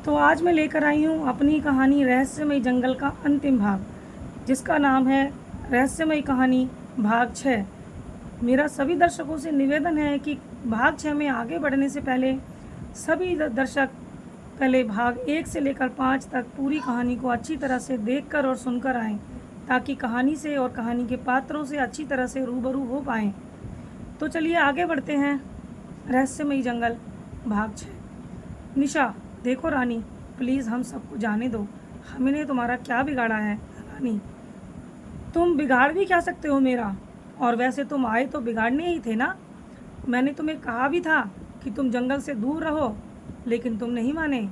तो आज मैं लेकर आई हूँ अपनी कहानी रहस्यमय जंगल का अंतिम भाग, जिसका नाम है रहस्यमय कहानी भाग 6। मेरा सभी दर्शकों से निवेदन है कि भाग 6 में आगे बढ़ने से पहले सभी दर्शक पहले भाग 1 से लेकर 5 तक पूरी कहानी को अच्छी तरह से देखकर और सुनकर आएँ, ताकि कहानी से और कहानी के पात्रों से अच्छी तरह से रूबरू हो पाएँ। तो चलिए आगे बढ़ते हैं। रहस्यमयी जंगल भाग 6। निशा, देखो रानी, प्लीज़ हम सबको जाने दो। हमने तुम्हारा क्या बिगाड़ा है रानी? तुम बिगाड़ भी क्या सकते हो मेरा? और वैसे तुम आए तो बिगाड़ने ही थे ना। मैंने तुम्हें कहा भी था कि तुम जंगल से दूर रहो, लेकिन तुम नहीं माने।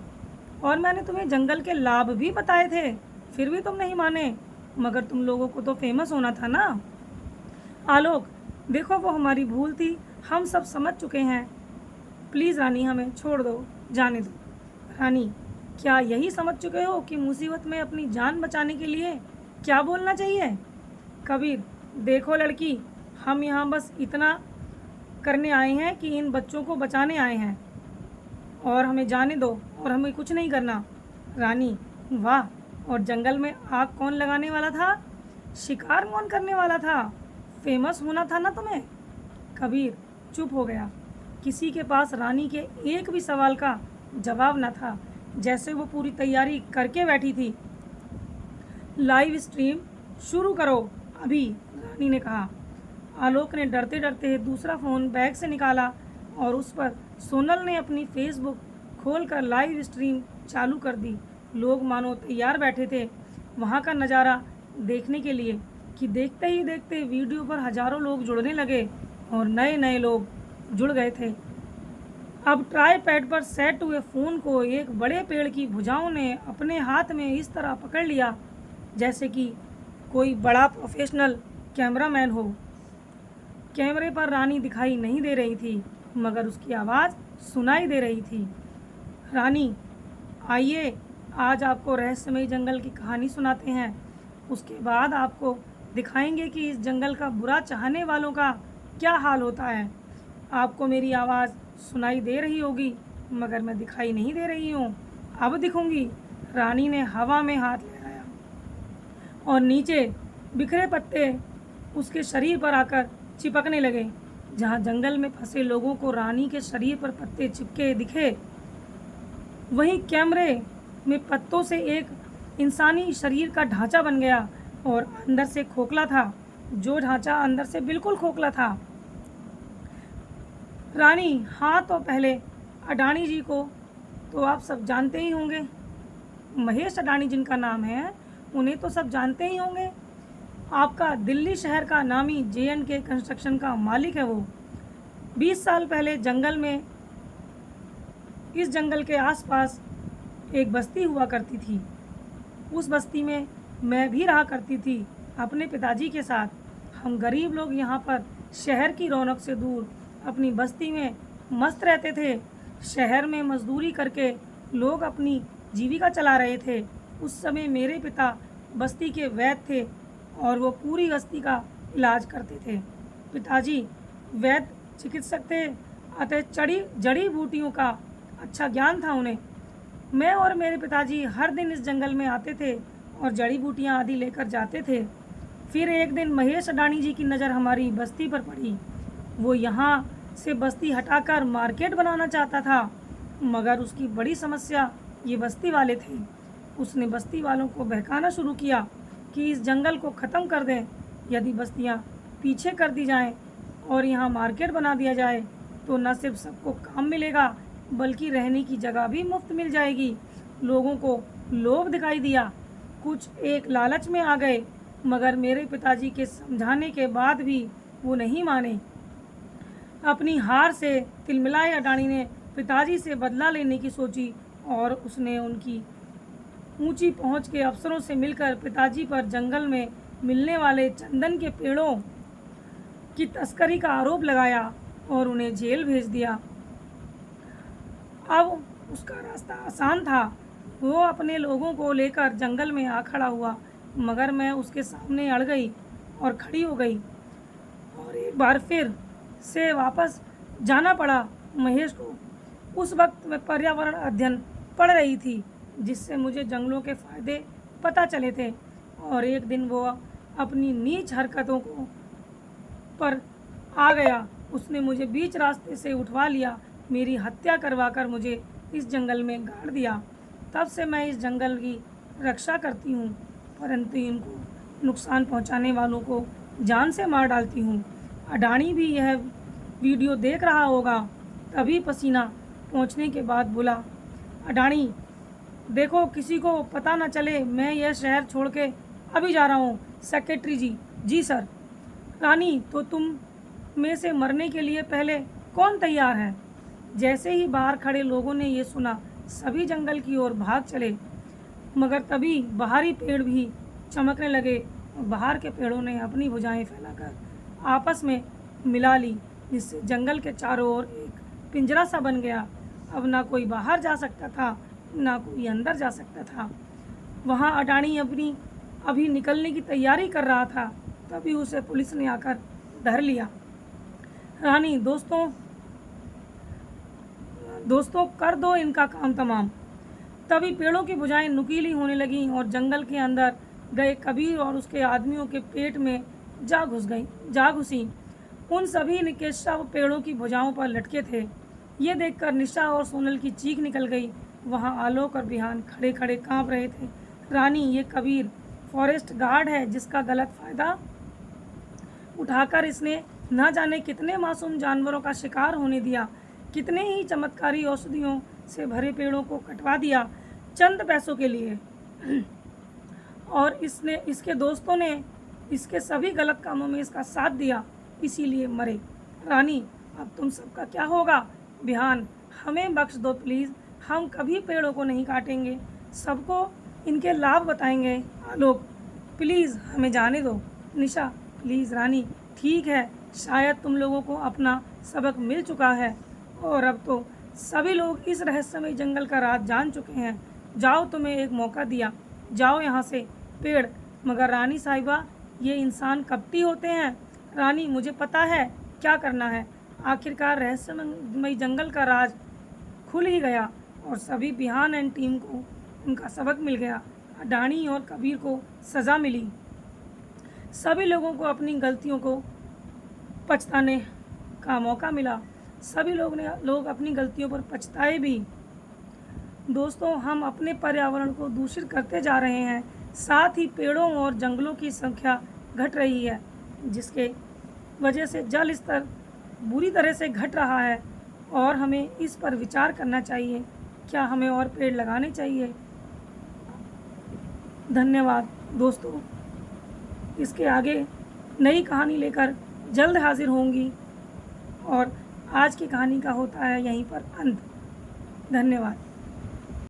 और मैंने तुम्हें जंगल के लाभ भी बताए थे, फिर भी तुम नहीं माने। मगर तुम लोगों को तो फेमस होना था ना। आलोक, देखो वो हमारी भूल थी, हम सब समझ चुके हैं। प्लीज़ रानी, हमें छोड़ दो, जाने दो। रानी, क्या यही समझ चुके हो कि मुसीबत में अपनी जान बचाने के लिए क्या बोलना चाहिए? कबीर, देखो लड़की, हम यहाँ बस इतना करने आए हैं कि इन बच्चों को बचाने आए हैं, और हमें जाने दो, और हमें कुछ नहीं करना। रानी, वाह, और जंगल में आग कौन लगाने वाला था? शिकार कौन करने वाला था? फेमस होना था ना तुम्हें। कबीर चुप हो गया। किसी के पास रानी के एक भी सवाल का जवाब न था, जैसे वो पूरी तैयारी करके बैठी थी। लाइव स्ट्रीम शुरू करो अभी, रानी ने कहा। आलोक ने डरते डरते दूसरा फ़ोन बैग से निकाला और उस पर सोनल ने अपनी फेसबुक खोलकर लाइव स्ट्रीम चालू कर दी। लोग मानो तैयार बैठे थे वहाँ का नज़ारा देखने के लिए कि देखते ही देखते वीडियो पर हज़ारों लोग जुड़ने लगे और नए नए लोग जुड़ गए थे। अब ट्राईपैड पर सेट हुए फ़ोन को एक बड़े पेड़ की भुजाओं ने अपने हाथ में इस तरह पकड़ लिया जैसे कि कोई बड़ा प्रोफेशनल कैमरामैन हो। कैमरे पर रानी दिखाई नहीं दे रही थी, मगर उसकी आवाज़ सुनाई दे रही थी। रानी, आइए, आज आपको रहस्यमय जंगल की कहानी सुनाते हैं। उसके बाद आपको दिखाएंगे कि इस जंगल का बुरा चाहने वालों का क्या हाल होता है। आपको मेरी आवाज़ सुनाई दे रही होगी, मगर मैं दिखाई नहीं दे रही हूँ। अब दिखूंगी। रानी ने हवा में हाथ लहराया और नीचे बिखरे पत्ते उसके शरीर पर आकर चिपकने लगे। जहाँ जंगल में फंसे लोगों को रानी के शरीर पर पत्ते चिपके दिखे, वहीं कैमरे में पत्तों से एक इंसानी शरीर का ढांचा बन गया और अंदर से खोखला था। जो ढांचा अंदर से बिल्कुल खोखला था। रानी, हाँ, तो पहले अडानी जी को तो आप सब जानते ही होंगे। महेश अडानी जिनका नाम है, उन्हें तो सब जानते ही होंगे। आपका दिल्ली शहर का नामी J&K कंस्ट्रक्शन का मालिक है वो। 20 साल पहले इस जंगल के आसपास एक बस्ती हुआ करती थी। उस बस्ती में मैं भी रहा करती थी अपने पिताजी के साथ। हम गरीब लोग यहाँ पर शहर की रौनक से दूर अपनी बस्ती में मस्त रहते थे। शहर में मजदूरी करके लोग अपनी जीविका चला रहे थे। उस समय मेरे पिता बस्ती के वैद्य थे और वो पूरी बस्ती का इलाज करते थे। पिताजी वैद्य चिकित्सक थे, अतः जड़ी बूटियों का अच्छा ज्ञान था उन्हें। मैं और मेरे पिताजी हर दिन इस जंगल में आते थे और जड़ी बूटियाँ आदि लेकर जाते थे। फिर एक दिन महेश अडानी जी की नज़र हमारी बस्ती पर पड़ी। वो यहाँ से बस्ती हटाकर मार्केट बनाना चाहता था, मगर उसकी बड़ी समस्या ये बस्ती वाले थे। उसने बस्ती वालों को बहकाना शुरू किया कि इस जंगल को ख़त्म कर दें। यदि बस्तियाँ पीछे कर दी जाएं और यहाँ मार्केट बना दिया जाए तो न सिर्फ सबको काम मिलेगा, बल्कि रहने की जगह भी मुफ्त मिल जाएगी। लोगों को लोभ दिखाई दिया, कुछ एक लालच में आ गए, मगर मेरे पिताजी के समझाने के बाद भी वो नहीं माने। अपनी हार से तिलमिलाए अडानी ने पिताजी से बदला लेने की सोची और उसने उनकी ऊंची पहुंच के अफसरों से मिलकर पिताजी पर जंगल में मिलने वाले चंदन के पेड़ों की तस्करी का आरोप लगाया और उन्हें जेल भेज दिया। अब उसका रास्ता आसान था। वो अपने लोगों को लेकर जंगल में आ खड़ा हुआ, मगर मैं उसके सामने अड़ गई और खड़ी हो गई और एक बार फिर से वापस जाना पड़ा महेश को। उस वक्त मैं पर्यावरण अध्ययन पढ़ रही थी, जिससे मुझे जंगलों के फ़ायदे पता चले थे। और एक दिन वो अपनी नीच हरकतों को पर आ गया। उसने मुझे बीच रास्ते से उठवा लिया, मेरी हत्या करवाकर मुझे इस जंगल में गाड़ दिया। तब से मैं इस जंगल की रक्षा करती हूँ, परंतु इनको नुकसान पहुँचाने वालों को जान से मार डालती हूँ। अडानी भी यह वीडियो देख रहा होगा, तभी पसीना पहुँचने के बाद बोला, अडानी देखो किसी को पता न चले, मैं यह शहर छोड़ के अभी जा रहा हूँ। सेक्रेटरी जी, जी सर। रानी, तो तुम में से मरने के लिए पहले कौन तैयार है? जैसे ही बाहर खड़े लोगों ने ये सुना, सभी जंगल की ओर भाग चले। मगर तभी बाहरी पेड़ भी चमकने लगे और बाहर के पेड़ों ने अपनी भुजाएं फैलाकर आपस में मिला ली, जिससे जंगल के चारों ओर एक पिंजरा सा बन गया। अब ना कोई बाहर जा सकता था, ना कोई अंदर जा सकता था। वहाँ अडानी अभी निकलने की तैयारी कर रहा था, तभी उसे पुलिस ने आकर धर लिया। रानी, दोस्तों कर दो इनका काम तमाम। तभी पेड़ों की भुजाएं नुकीली होने लगीं और जंगल के अंदर गए कबीर और उसके आदमियों के पेट में जा घुसी। उन सभी के शव पेड़ों की भुजाओं पर लटके थे। ये देखकर निशा और सोनल की चीख निकल गई। वहाँ आलोक और बिहान खड़े खड़े कांप रहे थे। रानी, ये कबीर फॉरेस्ट गार्ड है, जिसका गलत फ़ायदा उठाकर इसने न जाने कितने मासूम जानवरों का शिकार होने दिया, कितने ही चमत्कारी औषधियों से भरे पेड़ों को कटवा दिया चंद पैसों के लिए। और इसके दोस्तों ने इसके सभी गलत कामों में इसका साथ दिया, इसीलिए मरे। रानी, अब तुम सबका क्या होगा? बिहान, हमें बख्श दो प्लीज़, हम कभी पेड़ों को नहीं काटेंगे, सबको इनके लाभ बताएंगे। आलोक, प्लीज़ हमें जाने दो। निशा, प्लीज़ रानी, ठीक है, शायद तुम लोगों को अपना सबक मिल चुका है और अब तो सभी लोग इस रहस्यमय जंगल का राज जान चुके हैं। जाओ, तुम्हें एक मौका दिया, जाओ यहाँ से। पेड़, मगर रानी साहिबा, ये इंसान कपटी होते हैं। रानी, मुझे पता है क्या करना है। आखिरकार रहस्यमय जंगल का राज खुल ही गया और सभी बिहान एंड टीम को उनका सबक मिल गया। अडानी और कबीर को सज़ा मिली। सभी लोगों को अपनी गलतियों को पछताने का मौका मिला। सभी लोग अपनी गलतियों पर पछताए भी। दोस्तों, हम अपने पर्यावरण को दूषित करते जा रहे हैं, साथ ही पेड़ों और जंगलों की संख्या घट रही है, जिसके वजह से जल स्तर बुरी तरह से घट रहा है और हमें इस पर विचार करना चाहिए। क्या हमें और पेड़ लगाने चाहिए? धन्यवाद दोस्तों। इसके आगे नई कहानी लेकर जल्द हाजिर होंगी और आज की कहानी का होता है यहीं पर अंत। धन्यवाद।